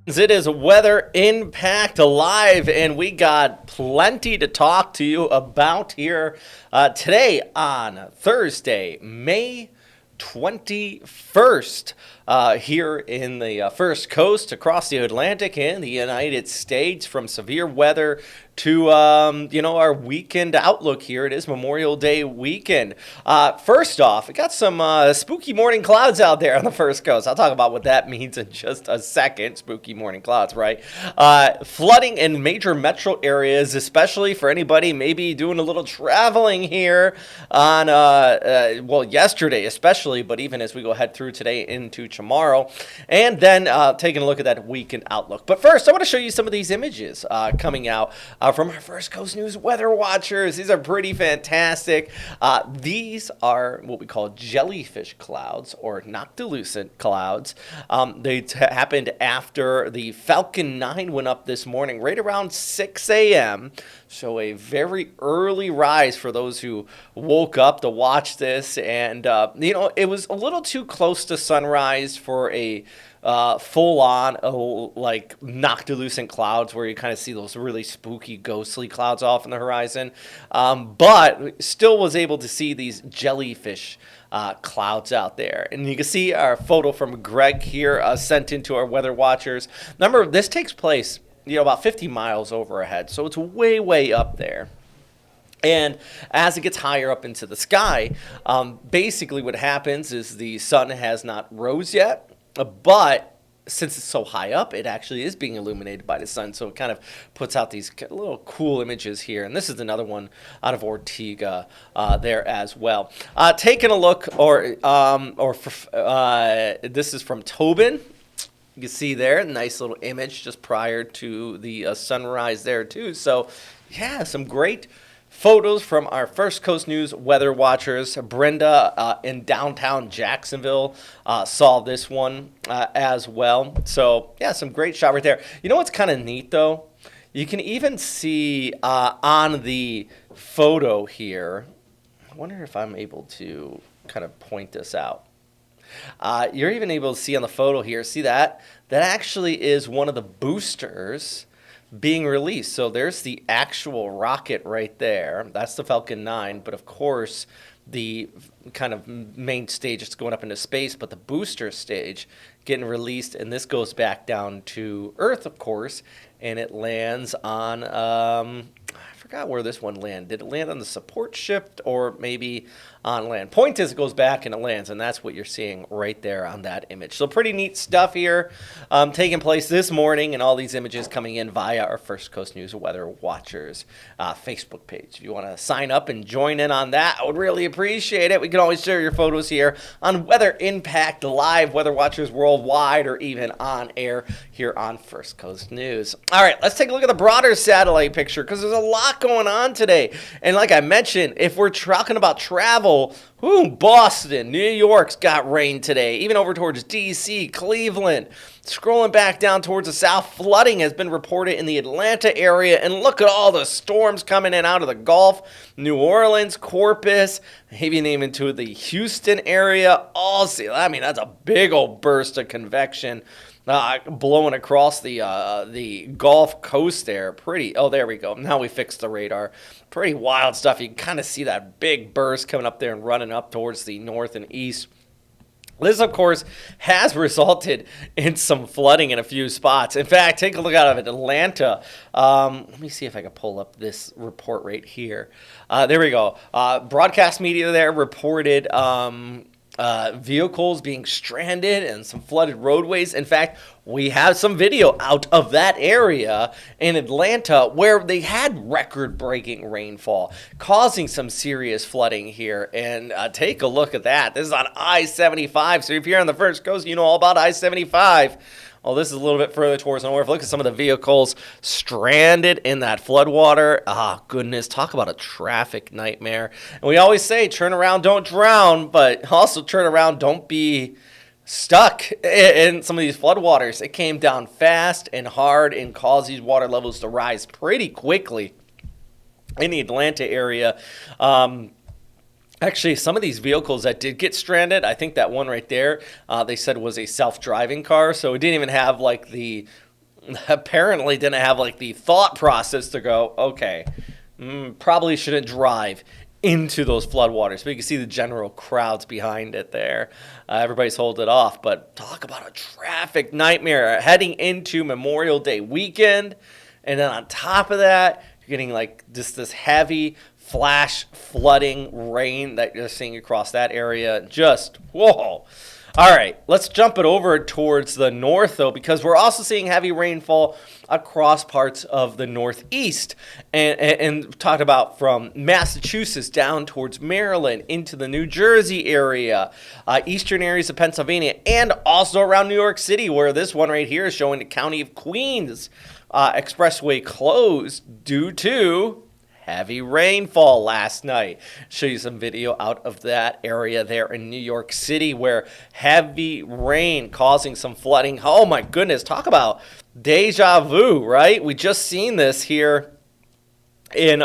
It is Weather Impact Live, and we got plenty to talk to you about here today on Thursday, May 21st, here in the First Coast across the Atlantic and the United States, from severe weather to our weekend outlook here. It is Memorial Day weekend. First off, we got some spooky morning clouds out there on the First Coast. I'll talk about what that means in just a second. Spooky morning clouds, right? Flooding in major metro areas, especially for anybody maybe doing a little traveling here on yesterday especially, but even as we go ahead through today into tomorrow, and then taking a look at that weekend outlook. But first, I want to show you some of these images coming out from our First Coast News weather watchers. These are pretty fantastic. These are what we call jellyfish clouds or noctilucent clouds. They happened after the Falcon 9 went up this morning, right around 6 a.m. So a very early rise for those who woke up to watch this. And, it was a little too close to sunrise for a full-on like noctilucent clouds where you kind of see those really spooky ghostly clouds off on the horizon, but still was able to see these jellyfish clouds out there. And you can see our photo from Greg here sent into our weather watchers. Remember, this takes place about 50 miles overhead, so it's way up there. And as it gets higher up into the sky, basically what happens is the sun has not rose yet, but since it's so high up, it actually is being illuminated by the sun. So it kind of puts out these little cool images here. And this is another one out of Ortega there as well. Taking a look, this is from Tobin. You can see there, nice little image just prior to the sunrise there too. So yeah, some great photos from our First Coast News weather watchers. Brenda in downtown Jacksonville saw this one as well. So yeah, some great shot right there. You know what's kind of neat though? You can even see on the photo here, I wonder if I'm able to kind of point this out. You're even able to see on the photo here, see that? That actually is one of the boosters being released. So there's the actual rocket right there. That's the Falcon 9. But of course, the kind of main stage is going up into space, but the booster stage getting released, and this goes back down to Earth, of course, and it lands on, I forgot where this one landed. Did it land on the support ship or maybe on land? Point is, it goes back and it lands, and that's what you're seeing right there on that image. So pretty neat stuff here taking place this morning, and all these images coming in via our First Coast News Weather Watchers Facebook page. If you want to sign up and join in on that, I would really appreciate it. We can always share your photos here on Weather Impact Live, Weather Watchers Worldwide, or even on air here on First Coast News. All right, let's take a look at the broader satellite picture, because there's a lot going on today. And like I mentioned, if we're talking about travel, Boston, New York's got rain today, even over towards D.C., Cleveland. Scrolling back down towards the south, flooding has been reported in the Atlanta area, and look at all the storms coming in out of the Gulf, New Orleans, Corpus, maybe even to the Houston area. That's a big old burst of convection blowing across the Gulf Coast there. There we go. Now we fixed the radar. Pretty wild stuff. You can kind of see that big burst coming up there and running up towards the north and east. This, of course, has resulted in some flooding in a few spots. In fact, take a look out of Atlanta. Let me see if I can pull up this report right here. There we go. Broadcast media there reported vehicles being stranded and some flooded roadways. In fact, we have some video out of that area in Atlanta where they had record-breaking rainfall, causing some serious flooding here. And take a look at that. This is on I-75. So if you're on the First Coast, you know all about I-75. Well, this is a little bit further towards the north. Look at some of the vehicles stranded in that floodwater. Goodness, talk about a traffic nightmare. And we always say, turn around, don't drown, but also turn around, don't be stuck in some of these floodwaters. It came down fast and hard and caused these water levels to rise pretty quickly in the Atlanta area. Actually, some of these vehicles that did get stranded, I think that one right there, they said was a self-driving car, so it didn't even have like the apparently didn't have like the thought process to go, okay, probably shouldn't drive into those floodwaters. But you can see the general crowds behind it there. Everybody's holding it off. But talk about a traffic nightmare heading into Memorial Day weekend. And then on top of that, you're getting like just this heavy flash flooding rain that you're seeing across that area. Just, whoa. All right, let's jump it over towards the north, though, because we're also seeing heavy rainfall across parts of the northeast. And talked about from Massachusetts down towards Maryland into the New Jersey area, eastern areas of Pennsylvania, and also around New York City, where this one right here is showing the county of Queens expressway closed due to heavy rainfall last night. Show you some video out of that area there in New York City where heavy rain causing some flooding. Oh my goodness, talk about deja vu, right? We just seen this here in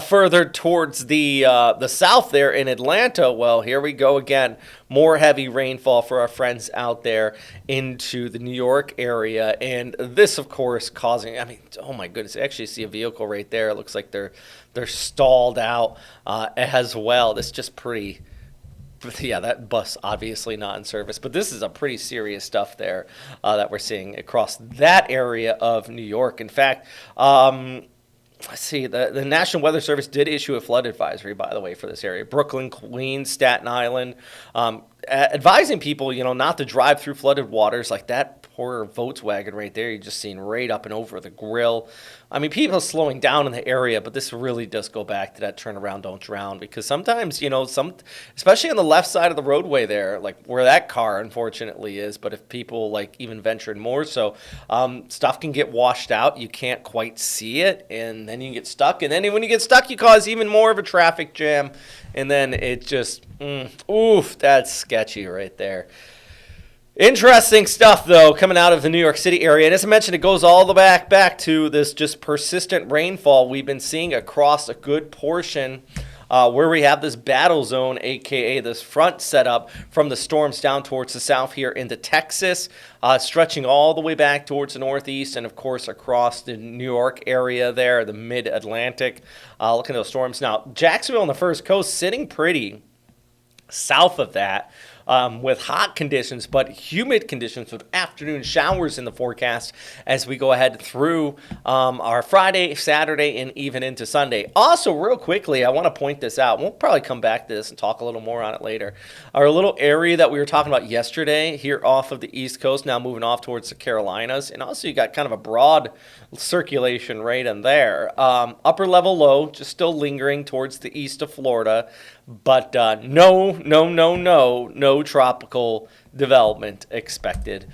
further towards the south there in Atlanta. Well, here we go again. More heavy rainfall for our friends out there into the New York area. And this, of course, causing, I mean, oh my goodness, I actually see a vehicle right there. It looks like they're stalled out as well. This is just pretty, yeah, that bus obviously not in service. But this is a pretty serious stuff there that we're seeing across that area of New York. In fact, let's see, the National Weather Service did issue a flood advisory, by the way, for this area. Brooklyn, Queens, Staten Island, advising people, not to drive through flooded waters like that poor Volkswagen right there. You just seen right up and over the grill. I mean, people are slowing down in the area, but this really does go back to that turn around, don't drown, because sometimes, especially on the left side of the roadway there, like where that car unfortunately is, but if people like even ventured more so, stuff can get washed out. You can't quite see it, and then you get stuck. And then when you get stuck, you cause even more of a traffic jam, and then it just, oof, that's sketchy right there. Interesting stuff, though, coming out of the New York City area. And as I mentioned, it goes all the back to this just persistent rainfall we've been seeing across a good portion where we have this battle zone, a.k.a. this front setup from the storms down towards the south here into Texas, stretching all the way back towards the northeast and, of course, across the New York area there, the mid-Atlantic. Look at those storms. Now, Jacksonville on the first coast sitting pretty south of that. With hot conditions, but humid conditions with afternoon showers in the forecast as we go ahead through our Friday, Saturday, and even into Sunday. Also, real quickly, I want to point this out. We'll probably come back to this and talk a little more on it later. Our little area that we were talking about yesterday here off of the East Coast, now moving off towards the Carolinas. And also, you got kind of a broad circulation right in there. Upper level low, just still lingering towards the east of Florida. But no tropical development expected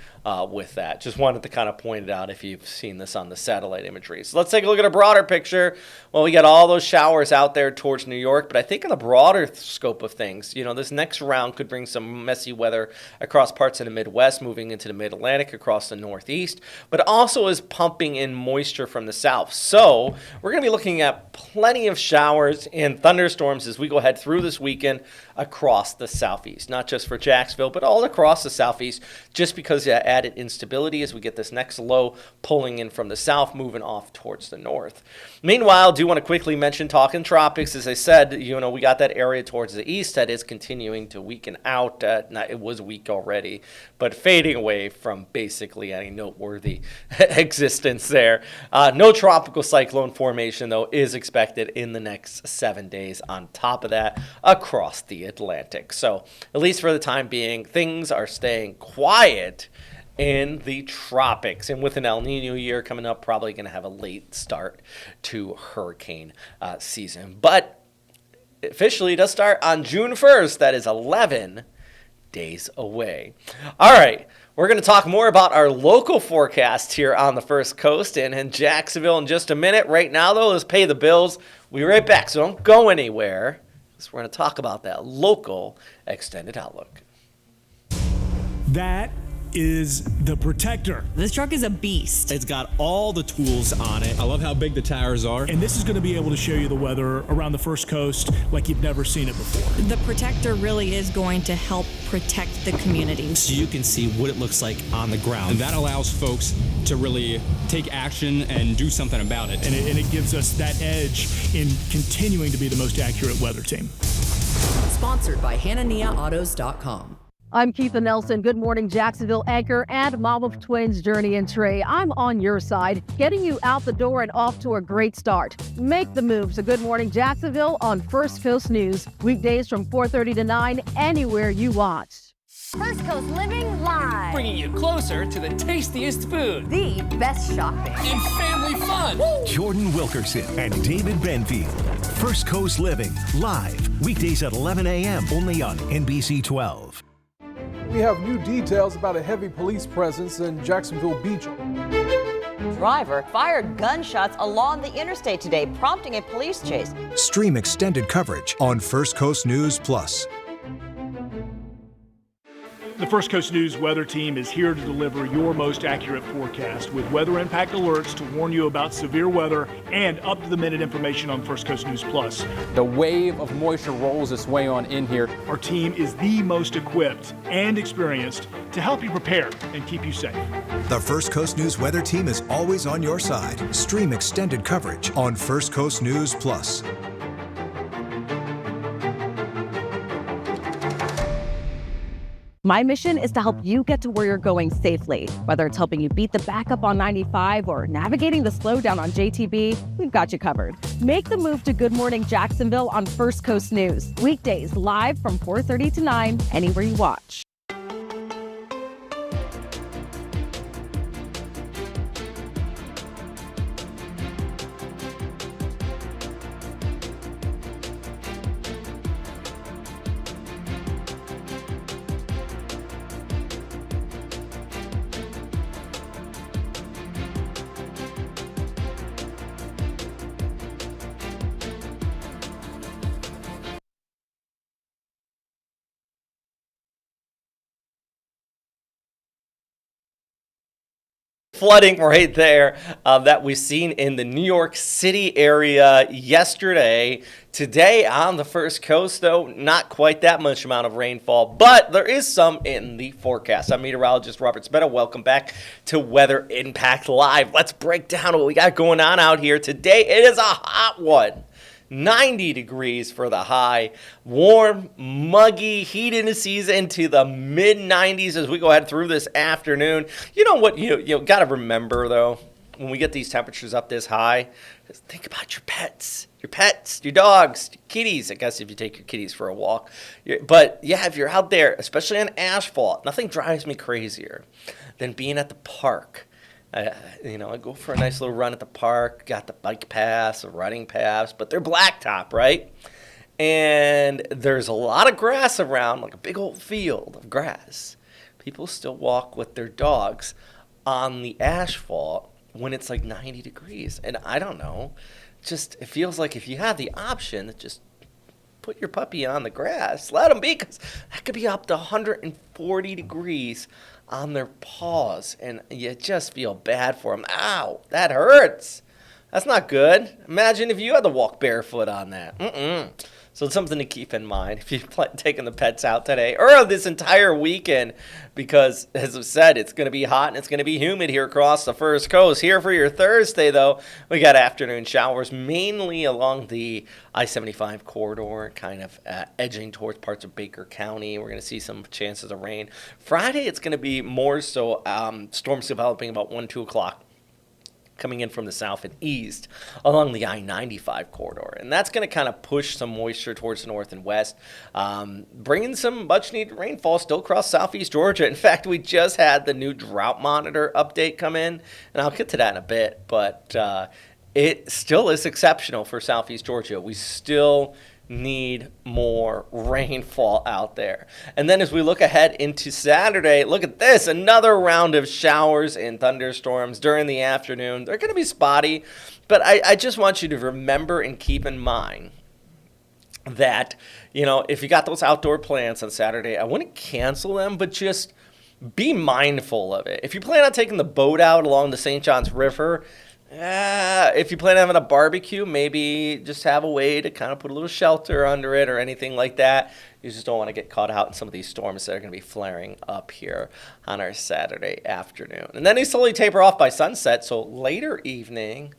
with that. Just wanted to kind of point it out if you've seen this on the satellite imagery. So let's take a look at a broader picture. Well, we got all those showers out there towards New York, but I think in the broader scope of things, this next round could bring some messy weather across parts of the Midwest, moving into the Mid-Atlantic, across the Northeast, but also is pumping in moisture from the south. So we're going to be looking at plenty of showers and thunderstorms as we go ahead through this weekend across the Southeast, not just for Jacksonville, but all across the Southeast, just because of added instability as we get this next low pulling in from the south, moving off towards the north. Meanwhile, I do want to quickly mention talking tropics. As I said, we got that area towards the east that is continuing to weaken out. It was weak already, but fading away from basically any noteworthy existence there. No tropical cyclone formation, though, is expected in the next 7 days on top of that across the Atlantic. So at least for the time being, things are staying quiet in the tropics. And with an El Nino year coming up, probably going to have a late start to hurricane season. But officially it does start on June 1st. That is 11 days away. All right. We're going to talk more about our local forecast here on the First Coast and in Jacksonville in just a minute. Right now, though, let's pay the bills. We'll be right back, so don't go anywhere. We're going to talk about that local extended outlook. That is the Protector. This truck is a beast. It's got all the tools on it. I love how big the tires are. And this is going to be able to show you the weather around the First Coast like you've never seen it before. The Protector really is going to help protect the community. So you can see what it looks like on the ground. And that allows folks to really take action and do something about it. And it gives us that edge in continuing to be the most accurate weather team. Sponsored by HananiahAutos.com. I'm Keitha Nelson. Good morning, Jacksonville anchor and mom of twins, Journey and Trey. I'm on your side, getting you out the door and off to a great start. Make the move to Good Morning Jacksonville on First Coast News. Weekdays from 4:30 to 9, anywhere you watch. First Coast Living Live. Bringing you closer to the tastiest food. The best shopping. And family fun. Woo! Jordan Wilkerson and David Benfield. First Coast Living Live. Weekdays at 11 a.m. only on NBC 12. We have new details about a heavy police presence in Jacksonville Beach. Driver fired gunshots along the interstate today, prompting a police chase. Stream extended coverage on First Coast News Plus. The First Coast News weather team is here to deliver your most accurate forecast with weather impact alerts to warn you about severe weather and up-to-the-minute information on First Coast News Plus. The wave of moisture rolls its way on in here. Our team is the most equipped and experienced to help you prepare and keep you safe. The First Coast News weather team is always on your side. Stream extended coverage on First Coast News Plus. My mission is to help you get to where you're going safely. Whether it's helping you beat the backup on 95 or navigating the slowdown on JTB, we've got you covered. Make the move to Good Morning Jacksonville on First Coast News. Weekdays live from 4:30 to 9, anywhere you watch. Flooding right there that we've seen in the New York City area yesterday. Today on the First Coast, though, not quite that much amount of rainfall, but there is some in the forecast. I'm meteorologist Robert Spetta. Welcome back to Weather Impact Live. Let's break down what we got going on out here today. It is a hot one. 90 degrees for the high, warm, muggy, heat indices into the mid-90s as we go ahead through this afternoon. You know what you got to remember, though, when we get these temperatures up this high, think about your pets, your dogs, your kitties, I guess if you take your kitties for a walk. But, yeah, if you're out there, especially on asphalt, nothing drives me crazier than being at the park. I go for a nice little run at the park, got the bike paths, the running paths, but they're blacktop, right? And there's a lot of grass around, like a big old field of grass. People still walk with their dogs on the asphalt when it's like 90 degrees. And I don't know, it feels like if you have the option, just put your puppy on the grass, let them be, because that could be up to 140 degrees on their paws, and you just feel bad for them. Ow, that hurts. That's not good. Imagine if you had to walk barefoot on that. So it's something to keep in mind if you're taking the pets out today or this entire weekend, because, as I said, it's going to be hot and it's going to be humid here across the First Coast. Here for your Thursday, though, we got afternoon showers mainly along the I-75 corridor, kind of edging towards parts of Baker County. We're going to see some chances of rain. Friday, it's going to be more so storms developing about 1, 2 o'clock. Coming in from the south and east along the I-95 corridor. And that's going to kind of push some moisture towards the north and west, bringing some much-needed rainfall still across southeast Georgia. In fact, we just had the new drought monitor update come in, and I'll get to that in a bit, but it still is exceptional for southeast Georgia. We still need more rainfall out there. And then as we look ahead into Saturday, look at this, another round of showers and thunderstorms during the afternoon. They're going to be spotty, but I just want you to remember and keep in mind that, if you got those outdoor plans on Saturday, I wouldn't cancel them, but just be mindful of it. If you plan on taking the boat out along the St. Johns River, if you plan on having a barbecue, maybe just have a way to kind of put a little shelter under it or anything like that. You just don't want to get caught out in some of these storms that are going to be flaring up here on our Saturday afternoon. And then they slowly taper off by sunset, so later evening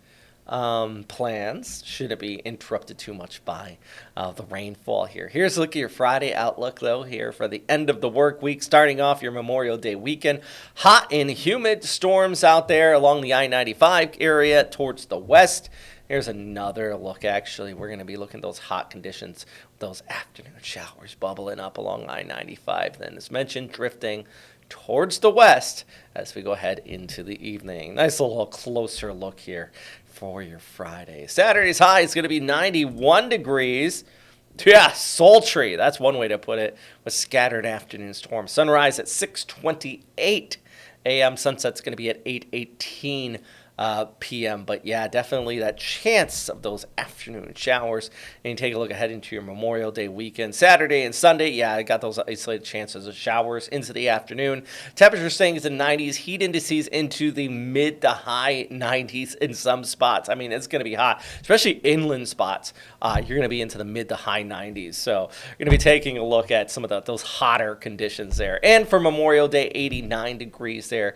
plans shouldn't be interrupted too much by the rainfall here. Here's a look at your Friday outlook, though, here for the end of the work week, starting off your Memorial Day weekend. Hot and humid storms out there along the I-95 area towards the west. Here's another look, actually. We're going to be looking at those hot conditions, those afternoon showers bubbling up along I-95. Then, as mentioned, drifting towards the west as we go ahead into the evening. Nice little closer look here for your Friday. Saturday's high is going to be 91 degrees. Yeah, sultry. That's one way to put it, with scattered afternoon storms. Sunrise at 6:28 a.m. Sunset's going to be at 8:18 p.m. But yeah, definitely that chance of those afternoon showers. And you take a look ahead into your Memorial Day weekend. Saturday and Sunday, yeah, I got those isolated chances of showers into the afternoon. Temperature staying in the 90s, heat indices into the mid to high 90s in some spots. I mean, it's going to be hot, especially inland spots. You're going to be into the mid to high 90s. So you're going to be taking a look at some of those hotter conditions there. And for Memorial Day, 89 degrees there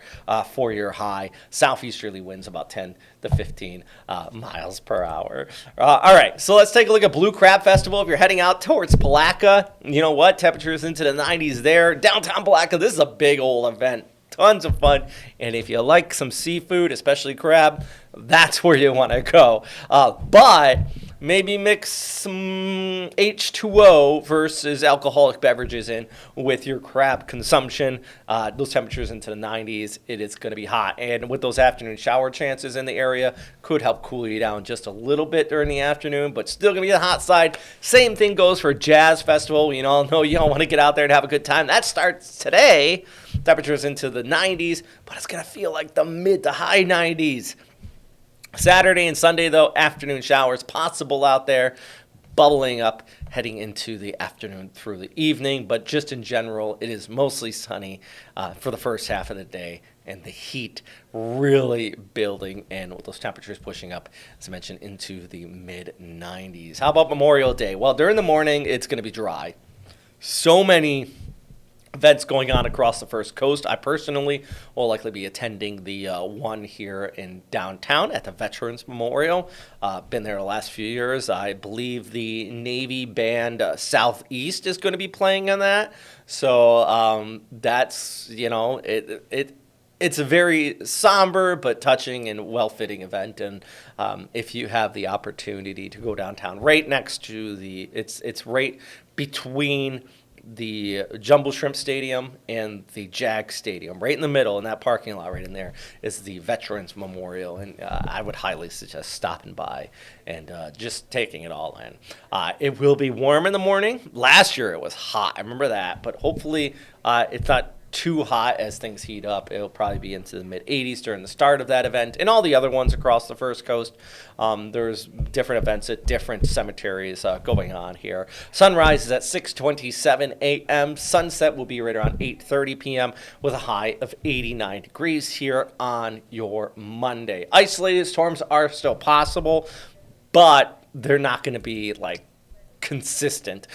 for your high. Southeasterly winds about 10 to 15 miles per hour. All right, so let's take a look at Blue Crab Festival. If you're heading out towards Palatka, you know what? Temperatures into the 90s there. Downtown Palatka, this is a big old event. Tons of fun. And if you like some seafood, especially crab, that's where you want to go. But maybe mix some H2O versus alcoholic beverages in with your crab consumption. Those temperatures into the 90s, it is going to be hot. And with those afternoon shower chances in the area, could help cool you down just a little bit during the afternoon, but still going to be the hot side. Same thing goes for Jazz Festival. We all know you all want to get out there and have a good time. That starts today. Temperatures into the 90s, but it's going to feel like the mid to high 90s. Saturday and Sunday, though, afternoon showers possible out there, bubbling up heading into the afternoon through the evening. But just in general, it is mostly sunny for the first half of the day, and the heat really building and with those temperatures pushing up, as I mentioned, into the mid-90s. How about Memorial Day? Well, during the morning, it's going to be dry. So many events going on across the First Coast. I personally will likely be attending the one here in downtown at the Veterans Memorial. Been there the last few years. I believe the Navy band Southeast is going to be playing on that. So that's, it's a very somber but touching and well-fitting event. And if you have the opportunity to go downtown, right next to it's right between the Jumbo Shrimp Stadium and the Jag Stadium, right in the middle in that parking lot right in there is the Veterans Memorial, and I would highly suggest stopping by and just taking it all in. It will be warm in the morning. Last year it was hot, I remember that, but hopefully it's not too hot as things heat up. It'll probably be into the mid-80s during the start of that event, and all the other ones across the First Coast. There's different events at different cemeteries going on here. Sunrise is at 6:27 a.m. Sunset will be right around 8:30 p.m. with a high of 89 degrees here on your Monday. Isolated storms are still possible, but they're not going to be like consistent.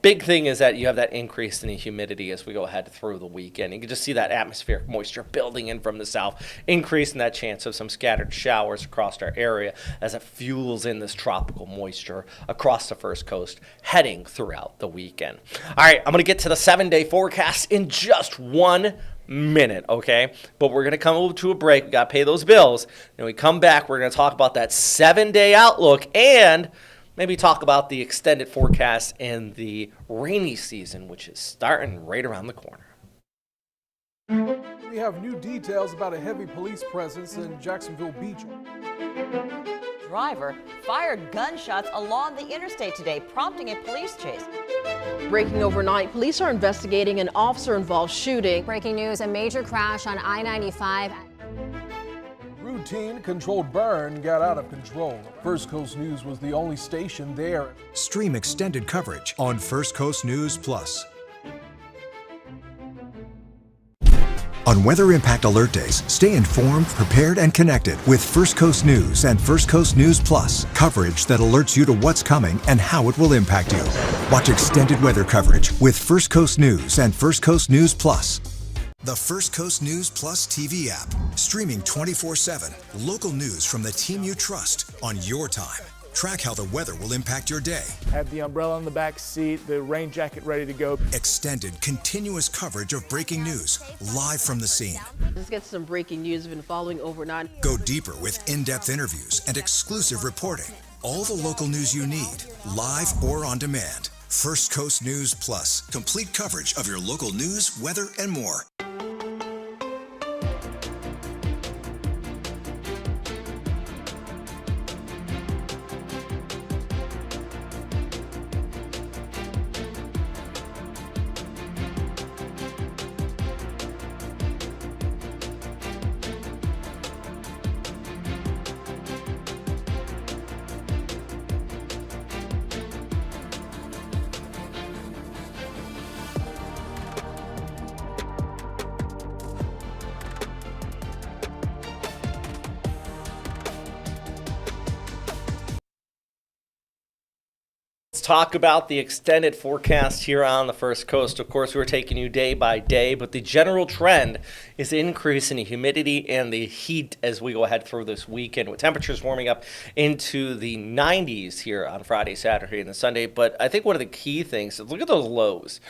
Big thing is that you have that increase in the humidity as we go ahead through the weekend. You can just see that atmospheric moisture building in from the south, increasing that chance of some scattered showers across our area as it fuels in this tropical moisture across the First Coast heading throughout the weekend. All right, I'm going to get to the 7-day forecast in just 1 minute, okay? But we're going to come over to a break. We got to pay those bills. Then we come back, we're going to talk about that 7-day outlook and maybe talk about the extended forecast and the rainy season, which is starting right around the corner. We have new details about a heavy police presence in Jacksonville Beach. Driver fired gunshots along the interstate today, prompting a police chase. Breaking overnight, police are investigating an officer-involved shooting. Breaking news, a major crash on I-95. Routine controlled burn got out of control. First Coast News was the only station there. Stream extended coverage on First Coast News Plus. On Weather Impact Alert Days, stay informed, prepared, and connected with First Coast News and First Coast News Plus, coverage that alerts you to what's coming and how it will impact you. Watch extended weather coverage with First Coast News and First Coast News Plus. The First Coast News Plus TV app, streaming 24/7. Local news from the team you trust on your time. Track how the weather will impact your day. Have the umbrella in the back seat, the rain jacket ready to go. Extended, continuous coverage of breaking news, live from the scene. Let's get some breaking news we've been following overnight. Go deeper with in-depth interviews and exclusive reporting. All the local news you need, live or on demand. First Coast News Plus, complete coverage of your local news, weather, and more. Talk about the extended forecast here on the First Coast. Of course, we're taking you day by day, but the general trend is increase in the humidity and the heat as we go ahead through this weekend, with temperatures warming up into the 90s here on Friday, Saturday, and Sunday. But I think one of the key things is look at those lows.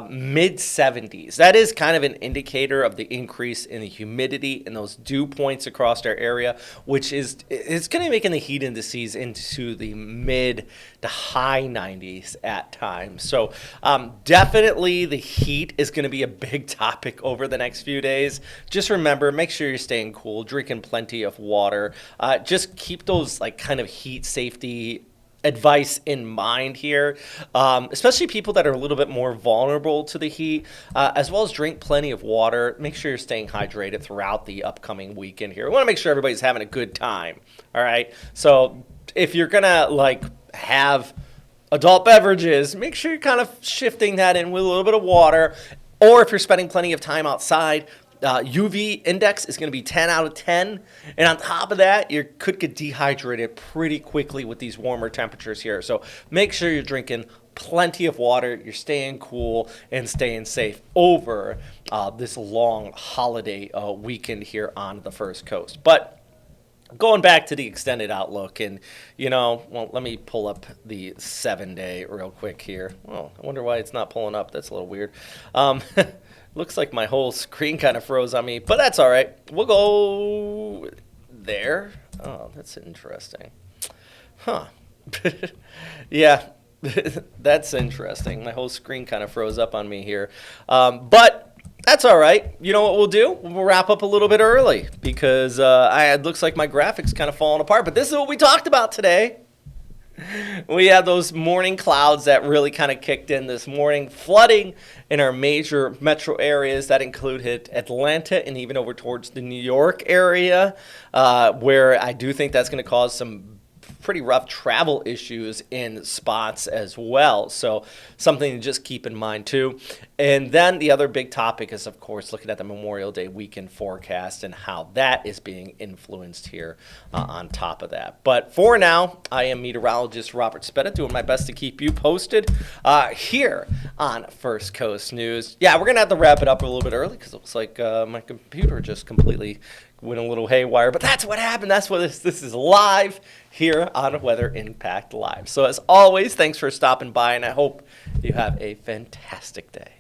Mid 70s. That is kind of an indicator of the increase in the humidity and those dew points across our area, which is it's going to be making the heat indices into the mid to high 90s at times. So definitely the heat is going to be a big topic over the next few days. Just remember, make sure you're staying cool, drinking plenty of water. Just keep those like kind of heat safety advice in mind here, especially people that are a little bit more vulnerable to the heat, as well as drink plenty of water. Make sure you're staying hydrated throughout the upcoming weekend here. We want to make sure everybody's having a good time. All right. So if you're going to like have adult beverages, make sure you're kind of shifting that in with a little bit of water. Or if you're spending plenty of time outside, UV index is going to be 10 out of 10. And on top of that, you could get dehydrated pretty quickly with these warmer temperatures here. So make sure you're drinking plenty of water, you're staying cool, and staying safe over this long holiday weekend here on the First Coast. But going back to the extended outlook, and, well, let me pull up the 7-day real quick here. Well, I wonder why it's not pulling up. That's a little weird. Looks like my whole screen kind of froze on me, but that's all right. We'll go there. Oh, that's interesting. Huh. Yeah, that's interesting. My whole screen kind of froze up on me here. But that's all right. You know what we'll do? We'll wrap up a little bit early because it looks like my graphics kind of falling apart. But this is what we talked about today. We had those morning clouds that really kind of kicked in this morning, flooding in our major metro areas that included Atlanta and even over towards the New York area, where I do think that's going to cause some pretty rough travel issues in spots as well. So something to just keep in mind too. And then the other big topic is, of course, looking at the Memorial Day weekend forecast and how that is being influenced here on top of that. But for now, I am meteorologist Robert Spetta, doing my best to keep you posted here on First Coast News. Yeah, we're going to have to wrap it up a little bit early because it looks like my computer just completely went a little haywire. But that's what happened. That's what this is live here on Weather Impact Live. So as always, thanks for stopping by, and I hope you have a fantastic day.